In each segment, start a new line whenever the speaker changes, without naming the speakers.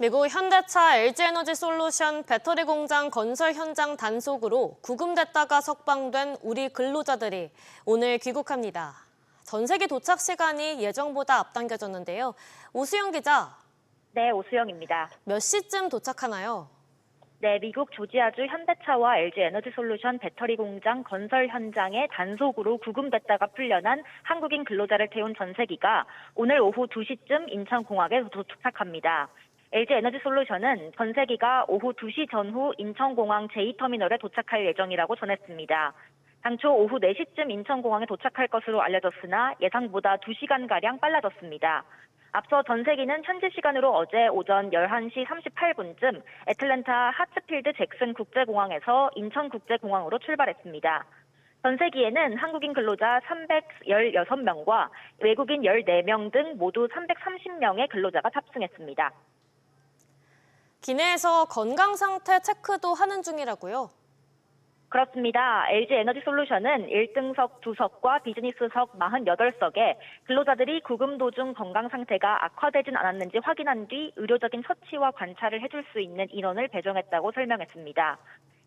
미국 현대차 LG에너지솔루션 배터리 공장 건설 현장 단속으로 구금됐다가 석방된 우리 근로자들이 오늘 귀국합니다. 전세기 도착 시간이 예정보다 앞당겨졌는데요. 오수영 기자.
네, 오수영입니다.
몇 시쯤 도착하나요?
네, 미국 조지아주 현대차와 LG에너지솔루션 배터리 공장 건설 현장에 단속으로 구금됐다가 풀려난 한국인 근로자를 태운 전세기가 오늘 오후 2시쯤 인천공항에 도착합니다. LG에너지솔루션은 전세기가 오후 2시 전후 인천공항 제2터미널에 도착할 예정이라고 전했습니다. 당초 오후 4시쯤 인천공항에 도착할 것으로 알려졌으나 예상보다 2시간가량 빨라졌습니다. 앞서 전세기는 현지 시간으로 어제 오전 11시 38분쯤 애틀랜타 하츠필드 잭슨 국제공항에서 인천국제공항으로 출발했습니다. 전세기에는 한국인 근로자 316명과 외국인 14명 등 모두 330명의 근로자가 탑승했습니다.
기내에서 건강 상태 체크도 하는 중이라고요?
그렇습니다. LG에너지솔루션은 1등석 2석과 비즈니스석 48석에 근로자들이 구금 도중 건강 상태가 악화되진 않았는지 확인한 뒤 의료적인 처치와 관찰을 해줄 수 있는 인원을 배정했다고 설명했습니다.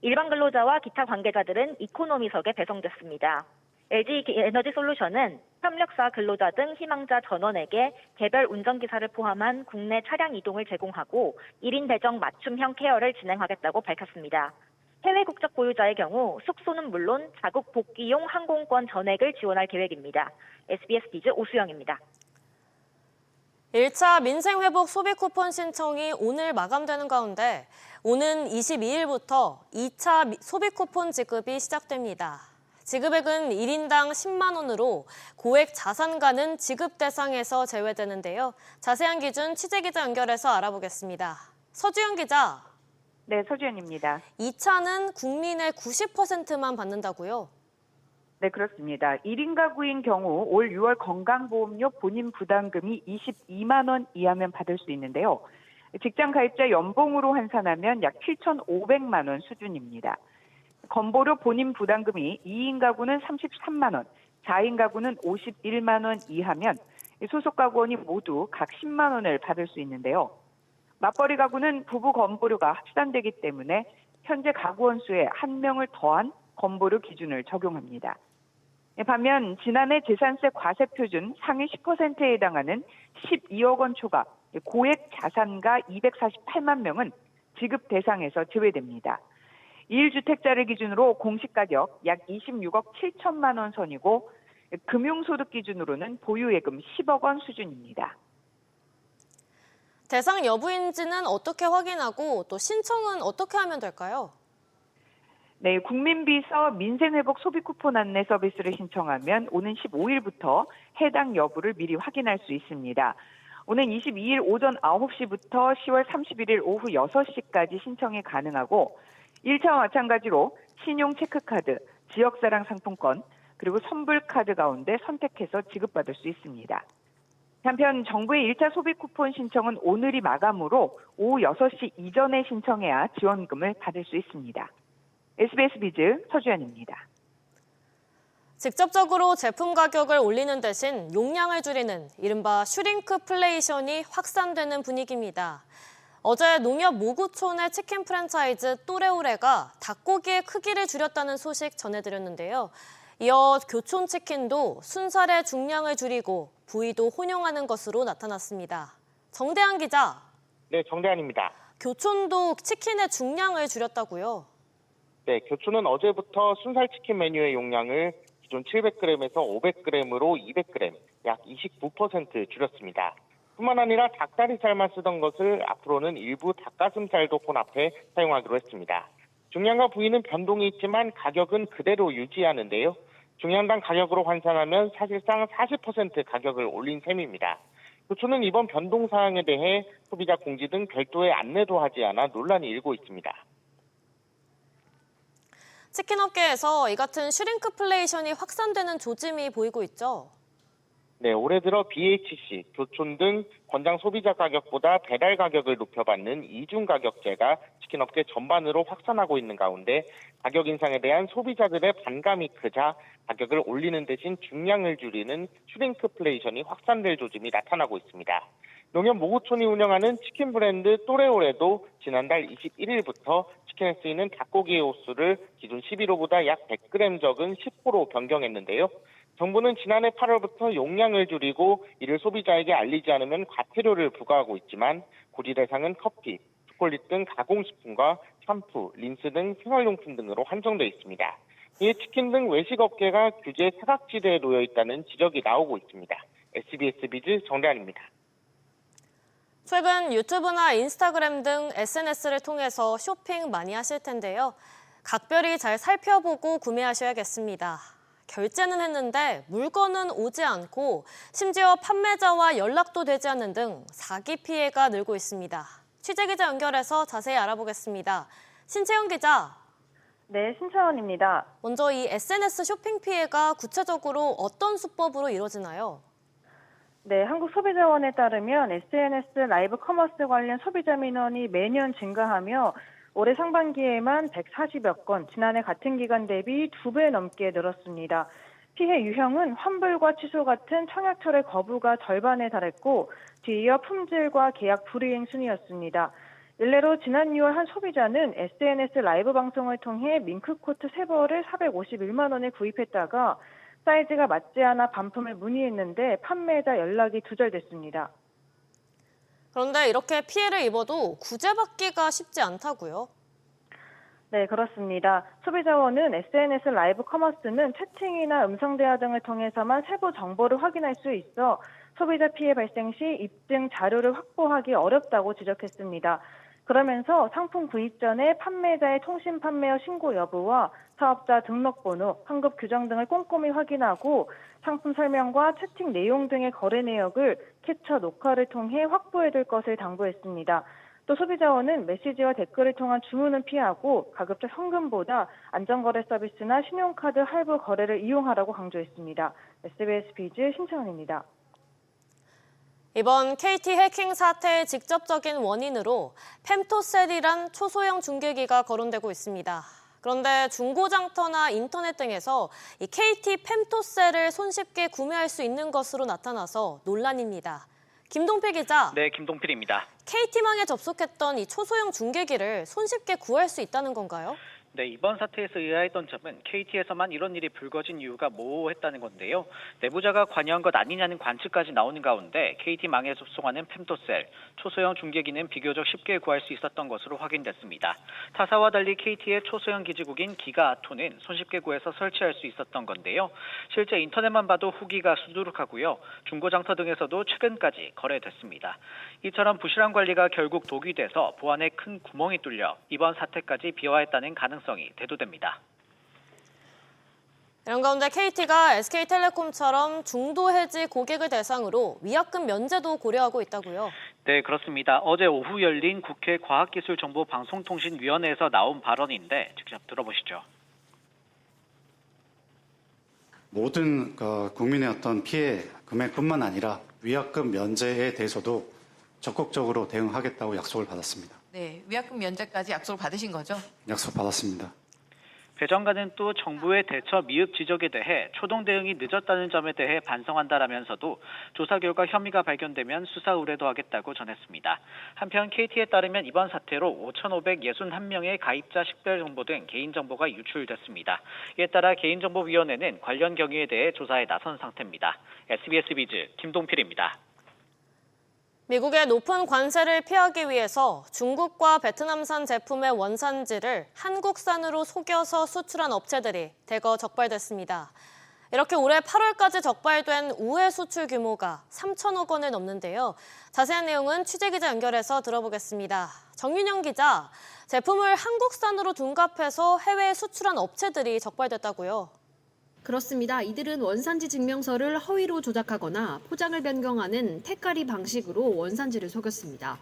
일반 근로자와 기타 관계자들은 이코노미석에 배정됐습니다. LG에너지솔루션은 협력사 근로자 등 희망자 전원에게 개별 운전기사를 포함한 국내 차량 이동을 제공하고 1인 배정 맞춤형 케어를 진행하겠다고 밝혔습니다. 해외 국적 보유자의 경우 숙소는 물론 자국 복귀용 항공권 전액을 지원할 계획입니다. SBS 비즈 오수영입니다.
1차 민생회복 소비 쿠폰 신청이 오늘 마감되는 가운데 오는 22일부터 2차 소비 쿠폰 지급이 시작됩니다. 지급액은 1인당 10만 원으로 고액 자산가는 지급 대상에서 제외되는데요. 자세한 기준 취재기자 연결해서 알아보겠습니다. 서주영 기자.
네, 서주연입니다.
2차는 국민의 90%만 받는다고요?
네, 그렇습니다. 1인 가구인 경우 올 6월 건강보험료 본인 부담금이 22만 원 이하면 받을 수 있는데요. 직장 가입자 연봉으로 환산하면 약 7,500만 원 수준입니다. 건보료 본인 부담금이 2인 가구는 33만 원, 4인 가구는 51만 원 이하면 소속 가구원이 모두 각 10만 원을 받을 수 있는데요. 맞벌이 가구는 부부 건보료가 합산되기 때문에 현재 가구원 수에 1명을 더한 건보료 기준을 적용합니다. 반면 지난해 재산세 과세 표준 상위 10%에 해당하는 12억 원 초과 고액 자산가 248만 명은 지급 대상에서 제외됩니다. 1주택자를 기준으로 공시가격 약 26억 7천만 원 선이고 금융소득 기준으로는 보유예금 10억 원 수준입니다.
대상 여부인지는 어떻게 확인하고 또 신청은 어떻게 하면 될까요?
네, 국민비서 민생회복 소비쿠폰 안내 서비스를 신청하면 오는 15일부터 해당 여부를 미리 확인할 수 있습니다. 오는 22일 오전 9시부터 10월 31일 오후 6시까지 신청이 가능하고 1차와 마찬가지로 신용 체크카드, 지역사랑 상품권, 그리고 선불카드 가운데 선택해서 지급받을 수 있습니다. 한편 정부의 1차 소비 쿠폰 신청은 오늘이 마감으로 오후 6시 이전에 신청해야 지원금을 받을 수 있습니다. SBS 비즈 서주연입니다.
직접적으로 제품 가격을 올리는 대신 용량을 줄이는 이른바 슈링크플레이션이 확산되는 분위기입니다. 어제 농협 모구촌의 치킨 프랜차이즈 또레오레가 닭고기의 크기를 줄였다는 소식 전해드렸는데요. 이어 교촌치킨도 순살의 중량을 줄이고 부위도 혼용하는 것으로 나타났습니다. 정대한 기자.
네, 정대한입니다.
교촌도 치킨의 중량을 줄였다고요?
네, 교촌은 어제부터 순살치킨 메뉴의 용량을 기존 700g에서 500g으로 200g, 약 29% 줄였습니다. 뿐만 아니라 닭다리살만 쓰던 것을 앞으로는 일부 닭가슴살도 혼합해 사용하기로 했습니다. 중량과 부위는 변동이 있지만 가격은 그대로 유지하는데요. 중량당 가격으로 환산하면 사실상 40% 가격을 올린 셈입니다. 교촌은 이번 변동 사항에 대해 소비자 공지 등 별도의 안내도 하지 않아 논란이 일고 있습니다.
치킨업계에서 이 같은 슈링크플레이션이 확산되는 조짐이 보이고 있죠?
네, 올해 들어 BHC, 교촌 등 권장 소비자 가격보다 배달 가격을 높여받는 이중 가격제가 치킨업계 전반으로 확산하고 있는 가운데 가격 인상에 대한 소비자들의 반감이 크자 가격을 올리는 대신 중량을 줄이는 슈링크플레이션이 확산될 조짐이 나타나고 있습니다. 농협 모구촌이 운영하는 치킨 브랜드 또레오레도 지난달 21일부터 치킨에 쓰이는 닭고기의 호수를 기존 11호보다 약 100g 적은 10호로 변경했는데요. 정부는 지난해 8월부터 용량을 줄이고 이를 소비자에게 알리지 않으면 과태료를 부과하고 있지만 고지 대상은 커피, 초콜릿 등 가공식품과 샴푸, 린스 등 생활용품 등으로 한정돼 있습니다. 이에 치킨 등 외식업계가 규제 사각지대에 놓여 있다는 지적이 나오고 있습니다. SBS 비즈 정대한입니다.
최근 유튜브나 인스타그램 등 SNS를 통해서 쇼핑 많이 하실 텐데요. 각별히 잘 살펴보고 구매하셔야겠습니다. 결제는 했는데 물건은 오지 않고 심지어 판매자와 연락도 되지 않는 등 사기 피해가 늘고 있습니다. 취재기자 연결해서 자세히 알아보겠습니다. 신채영 기자.
네, 신차원입니다.
먼저 이 SNS 쇼핑 피해가 구체적으로 어떤 수법으로 이루어지나요?
네, 한국소비자원에 따르면 SNS 라이브 커머스 관련 소비자 민원이 매년 증가하며 올해 상반기에만 140여 건, 지난해 같은 기간 대비 2배 넘게 늘었습니다. 피해 유형은 환불과 취소 같은 청약철의 거부가 절반에 달했고 뒤이어 품질과 계약 불이행 순이었습니다. 일례로 지난 6월 한 소비자는 SNS 라이브 방송을 통해 밍크코트 3벌을 451만 원에 구입했다가 사이즈가 맞지 않아 반품을 문의했는데 판매자 연락이 두절됐습니다.
그런데 이렇게 피해를 입어도 구제받기가 쉽지 않다고요?
네, 그렇습니다. 소비자원은 SNS 라이브 커머스는 채팅이나 음성대화 등을 통해서만 세부 정보를 확인할 수 있어 소비자 피해 발생 시 입증 자료를 확보하기 어렵다고 지적했습니다. 그러면서 상품 구입 전에 판매자의 통신 판매어 신고 여부와 사업자 등록번호, 환급 규정 등을 꼼꼼히 확인하고 상품 설명과 채팅 내용 등의 거래 내역을 캡처 녹화를 통해 확보해둘 것을 당부했습니다. 또 소비자원은 메시지와 댓글을 통한 주문은 피하고 가급적 현금보다 안전거래 서비스나 신용카드 할부 거래를 이용하라고 강조했습니다. SBS 비즈 신채원입니다.
이번 KT 해킹 사태의 직접적인 원인으로 펨토셀이란 초소형 중계기가 거론되고 있습니다. 그런데 중고장터나 인터넷 등에서 이 KT 펨토셀을 손쉽게 구매할 수 있는 것으로 나타나서 논란입니다. 김동필 기자.
네, 김동필입니다.
KT망에 접속했던 이 초소형 중계기를 손쉽게 구할 수 있다는 건가요?
네, 이번 사태에서 의아했던 점은 KT에서만 이런 일이 불거진 이유가 모호했다는 건데요. 내부자가 관여한 것 아니냐는 관측까지 나오는 가운데 KT망에 접속하는 펨토셀, 초소형 중계기는 비교적 쉽게 구할 수 있었던 것으로 확인됐습니다. 타사와 달리 KT의 초소형 기지국인 기가아토는 손쉽게 구해서 설치할 수 있었던 건데요. 실제 인터넷만 봐도 후기가 수두룩하고요. 중고장터 등에서도 최근까지 거래됐습니다. 이처럼 부실한 관리가 결국 독이 돼서 보안에 큰 구멍이 뚫려 이번 사태까지 비화했다는 가능성이 대두됩니다.
이런 가운데 KT가 SK텔레콤처럼 중도 해지 고객을 대상으로 위약금 면제도 고려하고 있다고요?
네, 그렇습니다. 어제 오후 열린 국회 과학기술정보방송통신위원회에서 나온 발언인데 직접 들어보시죠.
모든 국민의 어떤 피해 금액뿐만 아니라 위약금 면제에 대해서도 적극적으로 대응하겠다고 약속을 받았습니다.
네, 위약금 면제까지 약속을 받으신 거죠?
약속 받았습니다.
배 장관은 또 정부의 대처 미흡 지적에 대해 초동 대응이 늦었다는 점에 대해 반성한다라면서도 조사 결과 혐의가 발견되면 수사 의뢰도 하겠다고 전했습니다. 한편 KT에 따르면 이번 사태로 5,561명의 가입자 식별 정보 등 개인정보가 유출됐습니다. 이에 따라 개인정보위원회는 관련 경위에 대해 조사에 나선 상태입니다. SBS 비즈 김동필입니다.
미국의 높은 관세를 피하기 위해서 중국과 베트남산 제품의 원산지를 한국산으로 속여서 수출한 업체들이 대거 적발됐습니다. 이렇게 올해 8월까지 적발된 우회 수출 규모가 3천억 원을 넘는데요. 자세한 내용은 취재기자 연결해서 들어보겠습니다. 정윤영 기자, 제품을 한국산으로 둔갑해서 해외에 수출한 업체들이 적발됐다고요?
그렇습니다. 이들은 원산지 증명서를 허위로 조작하거나 포장을 변경하는 택가리 방식으로 원산지를 속였습니다.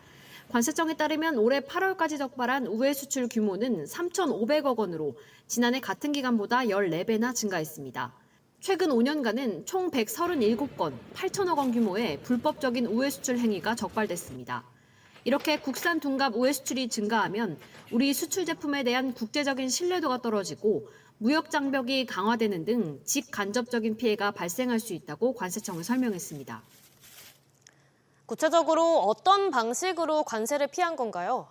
관세청에 따르면 올해 8월까지 적발한 우회 수출 규모는 3,500억 원으로 지난해 같은 기간보다 14배나 증가했습니다. 최근 5년간은 총 137건, 8천억 원 규모의 불법적인 우회 수출 행위가 적발됐습니다. 이렇게 국산 둔갑 우회 수출이 증가하면 우리 수출 제품에 대한 국제적인 신뢰도가 떨어지고 무역 장벽이 강화되는 등 직간접적인 피해가 발생할 수 있다고 관세청은 설명했습니다.
구체적으로 어떤 방식으로 관세를 피한 건가요?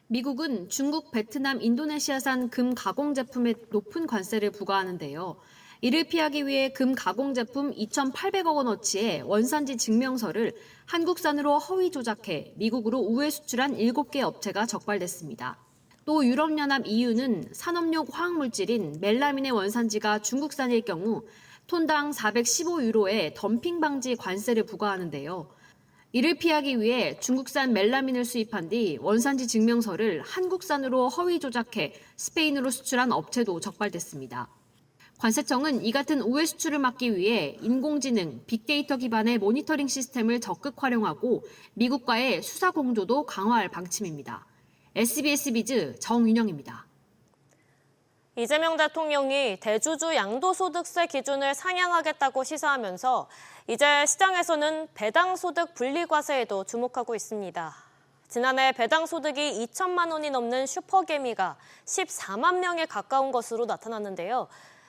미국은 중국, 베트남, 인도네시아산 금 가공 제품에 높은 관세를 부과하는데요. 이를 피하기 위해 금 가공 제품 2,800억 원어치의 원산지 증명서를 한국산으로 허위 조작해 미국으로 우회 수출한 7개 업체가 적발됐습니다. 또 유럽연합 EU는 산업용 화학물질인 멜라민의 원산지가 중국산일 경우 톤당 415유로의 덤핑 방지 관세를 부과하는데요. 이를 피하기 위해 중국산 멜라민을 수입한 뒤 원산지 증명서를 한국산으로 허위 조작해 스페인으로 수출한 업체도 적발됐습니다. 관세청은 이 같은 우회 수출을 막기 위해 인공지능, 빅데이터 기반의 모니터링 시스템을 적극 활용하고 미국과의 수사 공조도 강화할 방침입니다. SBS 비즈 정윤영입니다.
이재명 대통령이 대주주 양도소득세 기준을 상향하겠다고 시사하면서 이제 시장에서는 배당소득 분리과세에도 주목하고 있습니다. 지난해 배당소득이 2천만 원이 넘는 슈퍼개미가 14만 명에 가까운 것으로 나타났는데요.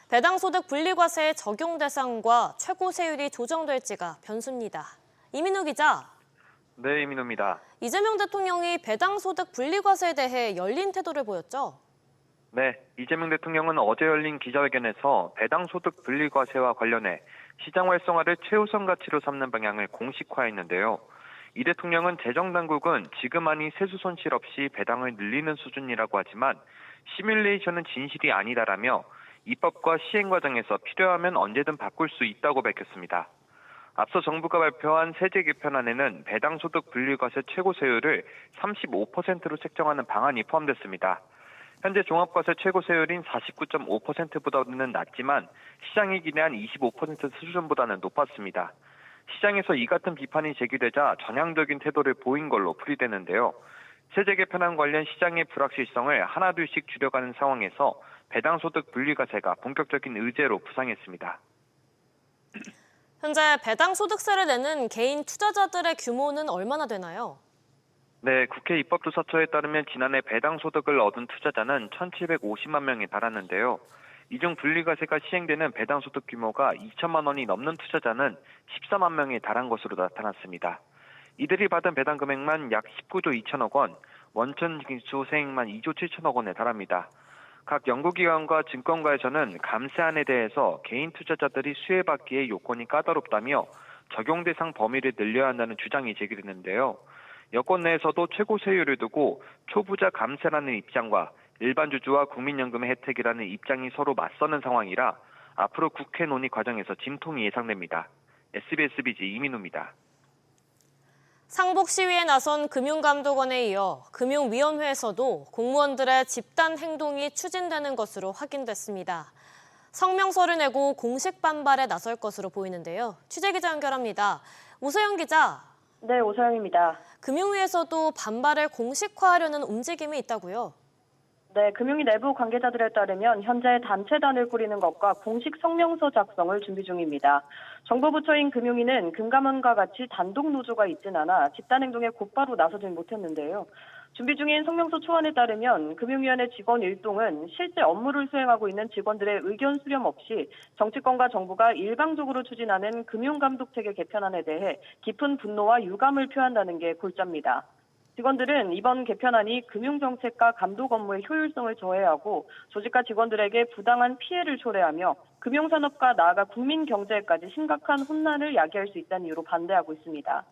배당소득 분리과세의 적용 대상과 최고 세율이 조정될지가 변수입니다. 이민우 기자.
네, 이민우입니다.
이재명 대통령이 배당소득 분리과세에 대해 열린 태도를 보였죠?
네, 이재명 대통령은 어제 열린 기자회견에서 배당소득 분리과세와 관련해 시장 활성화를 최우선 가치로 삼는 방향을 공식화했는데요. 이 대통령은 재정당국은 지금만이 세수 손실 없이 배당을 늘리는 수준이라고 하지만 시뮬레이션은 진실이 아니다라며 입법과 시행 과정에서 필요하면 언제든 바꿀 수 있다고 밝혔습니다. 앞서 정부가 발표한 세제 개편안에는 배당소득 분리과세 최고 세율을 35%로 책정하는 방안이 포함됐습니다. 현재 종합과세 최고 세율인 49.5%보다는 낮지만 시장이 기대한 25% 수준보다는 높았습니다. 시장에서 이 같은 비판이 제기되자 전향적인 태도를 보인 걸로 풀이되는데요. 세제 개편안 관련 시장의 불확실성을 하나둘씩 줄여가는 상황에서 배당소득 분리과세가 본격적인 의제로 부상했습니다.
현재 배당소득세를 내는 개인 투자자들의 규모는 얼마나 되나요?
네, 국회 입법조사처에 따르면 지난해 배당소득을 얻은 투자자는 1,750만 명에 달하는데요. 이 중 분리과세가 시행되는 배당소득 규모가 2천만 원이 넘는 투자자는 14만 명에 달한 것으로 나타났습니다. 이들이 받은 배당 금액만 약 19조 2천억 원, 원천 징수 세액만 2조 7천억 원에 달합니다. 각 연구기관과 증권가에서는 감세안에 대해서 개인 투자자들이 수혜받기에 요건이 까다롭다며 적용 대상 범위를 늘려야 한다는 주장이 제기됐는데요. 여권 내에서도 최고 세율을 두고 초부자 감세라는 입장과 일반 주주와 국민연금의 혜택이라는 입장이 서로 맞서는 상황이라 앞으로 국회 논의 과정에서 진통이 예상됩니다. SBS 비즈 이민우입니다.
상복 시위에 나선 금융감독원에 이어 금융위원회에서도 공무원들의 집단 행동이 추진되는 것으로 확인됐습니다. 성명서를 내고 공식 반발에 나설 것으로 보이는데요. 취재기자 연결합니다. 오소영 기자.
네, 오서영입니다.
금융위에서도 반발을 공식화하려는 움직임이 있다고요?
네, 금융위 내부 관계자들에 따르면 현재 단체단을 꾸리는 것과 공식 성명서 작성을 준비 중입니다. 정부 부처인 금융위는 금감원과 같이 단독 노조가 있진 않아 집단 행동에 곧바로 나서진 못했는데요. 준비 중인 성명서 초안에 따르면 금융위원회 직원 일동은 실제 업무를 수행하고 있는 직원들의 의견 수렴 없이 정치권과 정부가 일방적으로 추진하는 금융감독체계 개편안에 대해 깊은 분노와 유감을 표한다는 게 골자입니다. 직원들은 이번 개편안이 금융정책과 감독 업무의 효율성을 저해하고 조직과 직원들에게 부당한 피해를 초래하며 금융산업과 나아가 국민 경제에까지 심각한 혼란을 야기할 수 있다는 이유로 반대하고 있습니다.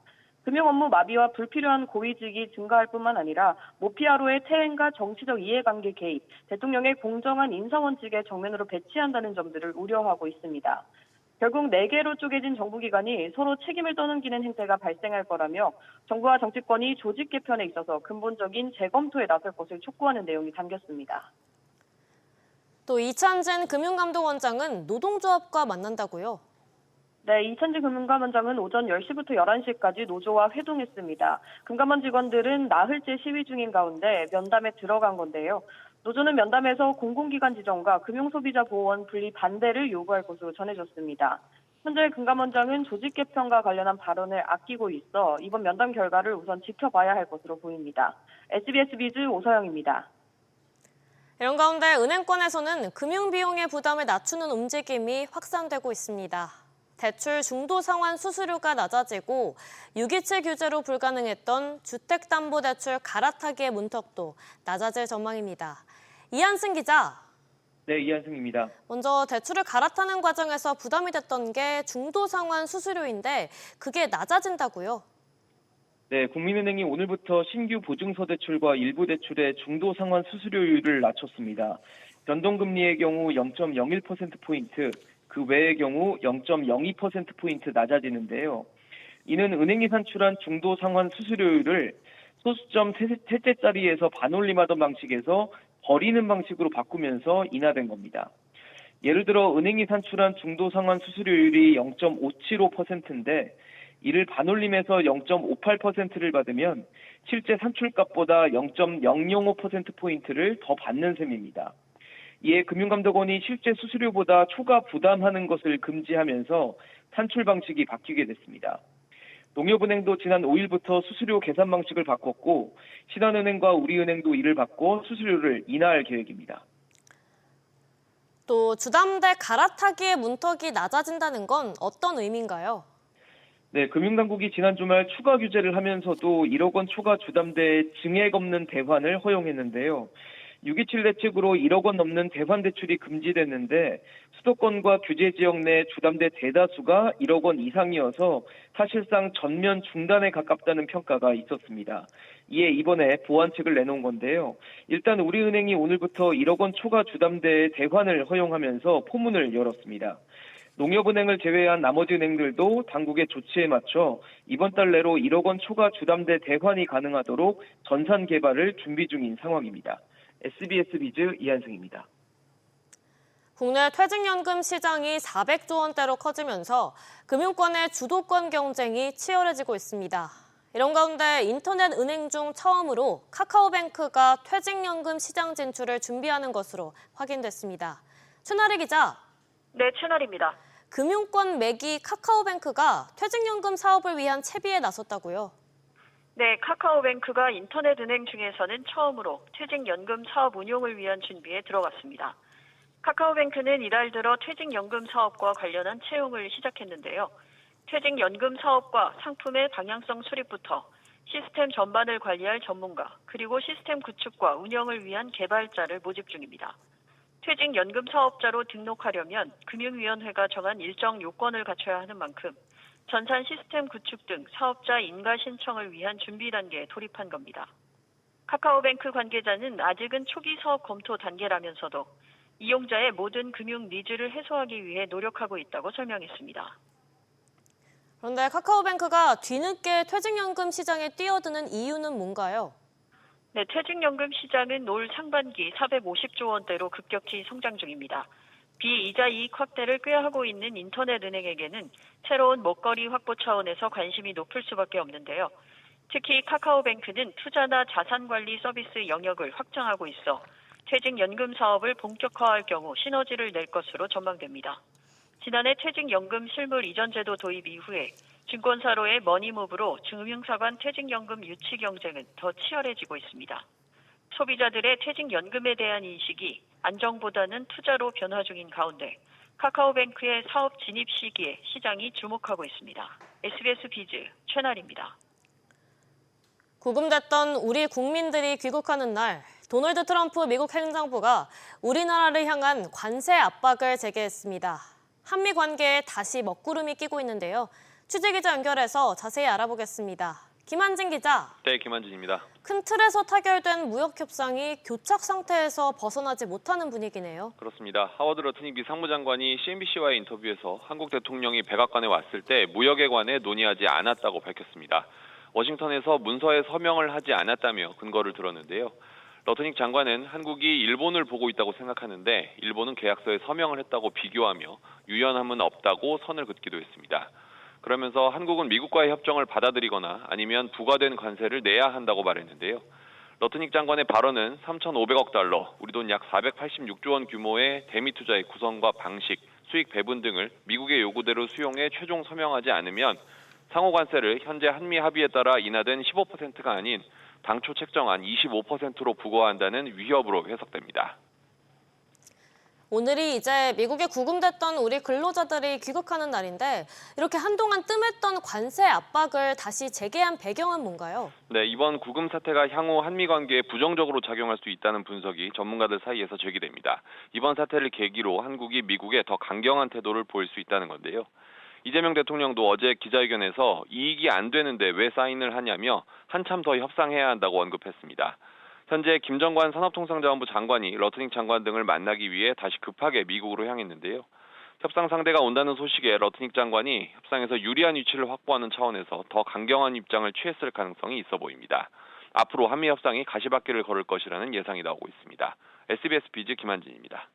금융 업무 마비와 불필요한 고위직이 증가할 뿐만 아니라 모피아로의 퇴행과 정치적 이해관계 개입, 대통령의 공정한 인사원칙에 정면으로 배치한다는 점들을 우려하고 있습니다. 결국 4개로 쪼개진 정부기관이 서로 책임을 떠넘기는 행태가 발생할 거라며 정부와 정치권이 조직 개편에 있어서 근본적인 재검토에 나설 것을 촉구하는 내용이 담겼습니다.
또 이찬진 금융감독원장은 노동조합과 만난다고요?
네, 이찬진 금감원장은 오전 10시부터 11시까지 노조와 회동했습니다. 금감원 직원들은 나흘째 시위 중인 가운데 면담에 들어간 건데요. 노조는 면담에서 공공기관 지정과 금융소비자보호원 분리 반대를 요구할 것으로 전해졌습니다. 현재 금감원장은 조직 개편과 관련한 발언을 아끼고 있어 이번 면담 결과를 우선 지켜봐야 할 것으로 보입니다. SBS 비즈 오서영입니다.
이런 가운데 은행권에서는 금융비용의 부담을 낮추는 움직임이 확산되고 있습니다. 대출 중도 상환 수수료가 낮아지고 627 규제로 불가능했던 주택담보대출 갈아타기의 문턱도 낮아질 전망입니다. 이한승 기자.
네, 이한승입니다.
먼저 대출을 갈아타는 과정에서 부담이 됐던 게 중도 상환 수수료인데 그게 낮아진다고요?
네, 국민은행이 오늘부터 신규 보증서 대출과 일부 대출의 중도 상환 수수료율을 낮췄습니다. 변동금리의 경우 0.01%포인트, 그 외의 경우 0.02%포인트 낮아지는데요. 이는 은행이 산출한 중도 상환 수수료율을 소수점 셋째 자리에서 반올림하던 방식에서 버리는 방식으로 바꾸면서 인하된 겁니다. 예를 들어 은행이 산출한 중도 상환 수수료율이 0.575%인데 이를 반올림해서 0.58%를 받으면 실제 산출값보다 0.005%포인트를 더 받는 셈입니다. 이에 금융감독원이 실제 수수료보다 초과 부담하는 것을 금지하면서 산출 방식이 바뀌게 됐습니다. 농협은행도 지난 5일부터 수수료 계산 방식을 바꿨고 신한은행과 우리은행도 이를 바꿔 수수료를 인하할 계획입니다.
또 주담대 갈아타기의 문턱이 낮아진다는 건 어떤 의미인가요?
네, 금융당국이 지난 주말 추가 규제를 하면서도 1억 원 초과 주담대 증액 없는 대환을 허용했는데요. 627 대책으로 1억 원 넘는 대환 대출이 금지됐는데 수도권과 규제 지역 내 주담대 대다수가 1억 원 이상이어서 사실상 전면 중단에 가깝다는 평가가 있었습니다. 이에 이번에 보완책을 내놓은 건데요. 일단 우리은행이 오늘부터 1억 원 초과 주담대 대환을 허용하면서 포문을 열었습니다. 농협은행을 제외한 나머지 은행들도 당국의 조치에 맞춰 이번 달 내로 1억 원 초과 주담대 대환이 가능하도록 전산 개발을 준비 중인 상황입니다. SBS 비즈 이한승입니다.
국내 퇴직연금 시장이 400조 원대로 커지면서 금융권의 주도권 경쟁이 치열해지고 있습니다. 이런 가운데 인터넷 은행 중 처음으로 카카오뱅크가 퇴직연금 시장 진출을 준비하는 것으로 확인됐습니다. 최나리 기자.
네, 채널입니다.
금융권 매기 카카오뱅크가 퇴직연금 사업을 위한 채비에 나섰다고요?
네, 카카오뱅크가 인터넷 은행 중에서는 처음으로 퇴직연금 사업 운용을 위한 준비에 들어갔습니다. 카카오뱅크는 이달 들어 퇴직연금 사업과 관련한 채용을 시작했는데요. 퇴직연금 사업과 상품의 방향성 수립부터 시스템 전반을 관리할 전문가, 그리고 시스템 구축과 운영을 위한 개발자를 모집 중입니다. 퇴직연금 사업자로 등록하려면 금융위원회가 정한 일정 요건을 갖춰야 하는 만큼 전산 시스템 구축 등 사업자 인가 신청을 위한 준비 단계에 돌입한 겁니다. 카카오뱅크 관계자는 아직은 초기 사업 검토 단계라면서도 이용자의 모든 금융 니즈를 해소하기 위해 노력하고 있다고 설명했습니다.
그런데 카카오뱅크가 뒤늦게 퇴직연금 시장에 뛰어드는 이유는 뭔가요?
네, 퇴직연금 시장은 올 상반기 450조 원대로 급격히 성장 중입니다. 비이자 이익 확대를 꾀하고 있는 인터넷 은행에게는 새로운 먹거리 확보 차원에서 관심이 높을 수밖에 없는데요. 특히 카카오뱅크는 투자나 자산관리 서비스 영역을 확장하고 있어 퇴직연금 사업을 본격화할 경우 시너지를 낼 것으로 전망됩니다. 지난해 퇴직연금 실물 이전 제도 도입 이후에 증권사로의 머니무브로 금융사 간 퇴직연금 유치 경쟁은 더 치열해지고 있습니다. 소비자들의 퇴직연금에 대한 인식이 안정보다는 투자로 변화 중인 가운데 카카오뱅크의 사업 진입 시기에 시장이 주목하고 있습니다. SBS 비즈 최나리입니다.
구금됐던 우리 국민들이 귀국하는 날, 도널드 트럼프 미국 행정부가 우리나라를 향한 관세 압박을 재개했습니다. 한미 관계에 다시 먹구름이 끼고 있는데요. 취재기자 연결해서 자세히 알아보겠습니다. 김한진 기자.
네, 김한진입니다.
큰 틀에서 타결된 무역 협상이 교착 상태에서 벗어나지 못하는 분위기네요.
그렇습니다. 하워드 러트닉 상무장관이 CNBC와의 인터뷰에서 한국 대통령이 백악관에 왔을 때 무역에 관해 논의하지 않았다고 밝혔습니다. 워싱턴에서 문서에 서명을 하지 않았다며 근거를 들었는데요. 러트닉 장관은 한국이 일본을 보고 있다고 생각하는데 일본은 계약서에 서명을 했다고 비교하며 유연함은 없다고 선을 긋기도 했습니다. 그러면서 한국은 미국과의 협정을 받아들이거나 아니면 부과된 관세를 내야 한다고 말했는데요. 러트닉 장관의 발언은 3,500억 달러, 우리 돈 약 486조 원 규모의 대미 투자의 구성과 방식, 수익 배분 등을 미국의 요구대로 수용해 최종 서명하지 않으면 상호 관세를 현재 한미 합의에 따라 인하된 15%가 아닌 당초 책정한 25%로 부과한다는 위협으로 해석됩니다.
오늘이 이제 미국에 구금됐던 우리 근로자들이 귀국하는 날인데 이렇게 한동안 뜸했던 관세 압박을 다시 재개한 배경은 뭔가요?
네, 이번 구금 사태가 향후 한미 관계에 부정적으로 작용할 수 있다는 분석이 전문가들 사이에서 제기됩니다. 이번 사태를 계기로 한국이 미국에 더 강경한 태도를 보일 수 있다는 건데요. 이재명 대통령도 어제 기자회견에서 이익이 안 되는데 왜 사인을 하냐며 한참 더 협상해야 한다고 언급했습니다. 현재 김정관 산업통상자원부 장관이 러트닉 장관 등을 만나기 위해 다시 급하게 미국으로 향했는데요. 협상 상대가 온다는 소식에 러트닉 장관이 협상에서 유리한 위치를 확보하는 차원에서 더 강경한 입장을 취했을 가능성이 있어 보입니다. 앞으로 한미 협상이 가시밭길을 걸을 것이라는 예상이 나오고 있습니다. SBS 비즈 김한진입니다.